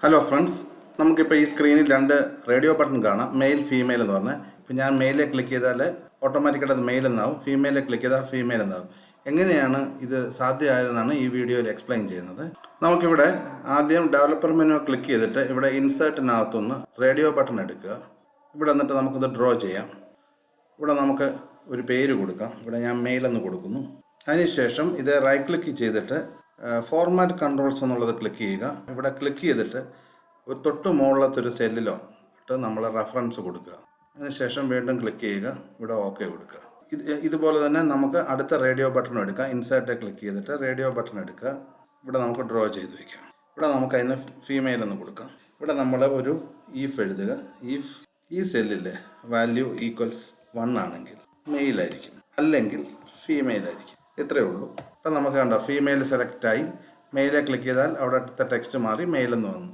Hello friends, നമുക്കിപ്പോൾ ഈ സ്ക്രീനിൽ രണ്ട് റേഡിയോ ബട്ടൺ കാണാം, മെയിൽ ഫീമെയിൽ എന്ന് പറഞ്ഞാൽ. ഇപ്പോൾ ഞാൻ മെയിലെ ക്ലിക്ക് ചെയ്താൽ ഓട്ടോമാറ്റിക്കായിട്ട് അത് മെയിൽ എന്നാവും, ഫീമെയിലെ ക്ലിക്ക് ചെയ്താൽ ഫീമെയിൽ എന്നാവും. എങ്ങനെയാണ് ഇത് സാധ്യമായതെന്നാണ് ഈ വീഡിയോയിൽ എക്സ്പ്ലെയിൻ ചെയ്യുന്നത്. നമുക്കിവിടെ ആദ്യം ഡെവലപ്പർ മെനു ക്ലിക്ക് ചെയ്തിട്ട് ഇവിടെ ഇൻസേർട്ടിനകത്തുനിന്ന് റേഡിയോ ബട്ടൺ എടുക്കുക. ഇവിടെ എന്നിട്ട് നമുക്കിത് ഡ്രോ ചെയ്യാം. ഇവിടെ നമുക്ക് ഒരു പേര് കൊടുക്കാം. ഇവിടെ ഞാൻ മെയിൽ എന്ന് കൊടുക്കുന്നു. അതിനുശേഷം ഇത് റൈറ്റ് ക്ലിക്ക് ചെയ്തിട്ട് ഫോർമാറ്റ് കൺട്രോൾസ് എന്നുള്ളത് ക്ലിക്ക് ചെയ്യുക. ഇവിടെ ക്ലിക്ക് ചെയ്തിട്ട് ഒരു തൊട്ട് മുകളിലത്തെ ഒരു സെല്ലിലോ ഇട്ട് നമ്മൾ റെഫറൻസ് കൊടുക്കുക. അതിനുശേഷം വീണ്ടും ക്ലിക്ക് ചെയ്യുക. ഇവിടെ ഓക്കെ കൊടുക്കുക. ഇതുപോലെ തന്നെ നമുക്ക് അടുത്ത റേഡിയോ ബട്ടൺ എടുക്കാം. ഇൻസേർട്ട് ക്ലിക്ക് ചെയ്തിട്ട് റേഡിയോ ബട്ടൺ എടുക്കുക. ഇവിടെ നമുക്ക് ഡ്രോ ചെയ്ത് വയ്ക്കാം. ഇവിടെ നമുക്ക് അതിന് ഫീമെയിൽ എന്ന് കൊടുക്കാം. ഇവിടെ നമ്മൾ ഒരു ഈഫ് എഴുതുക. ഈഫ് ഈ സെല്ലിലെ വാല്യൂ ഈക്വൽസ് 1 ആണെങ്കിൽ മെയിലായിരിക്കും, അല്ലെങ്കിൽ ഫീമെയിൽ ആയിരിക്കും. ഇത്രയേ ഉള്ളൂ. ഇപ്പം നമുക്ക് കണ്ടോ, ഫീമെയിൽ സെലക്ട് ആയി. മെയിലെ ക്ലിക്ക് ചെയ്താൽ അവിടെ അടുത്ത ടെക്സ്റ്റ് മാറി മെയിൽ എന്ന് വന്നു.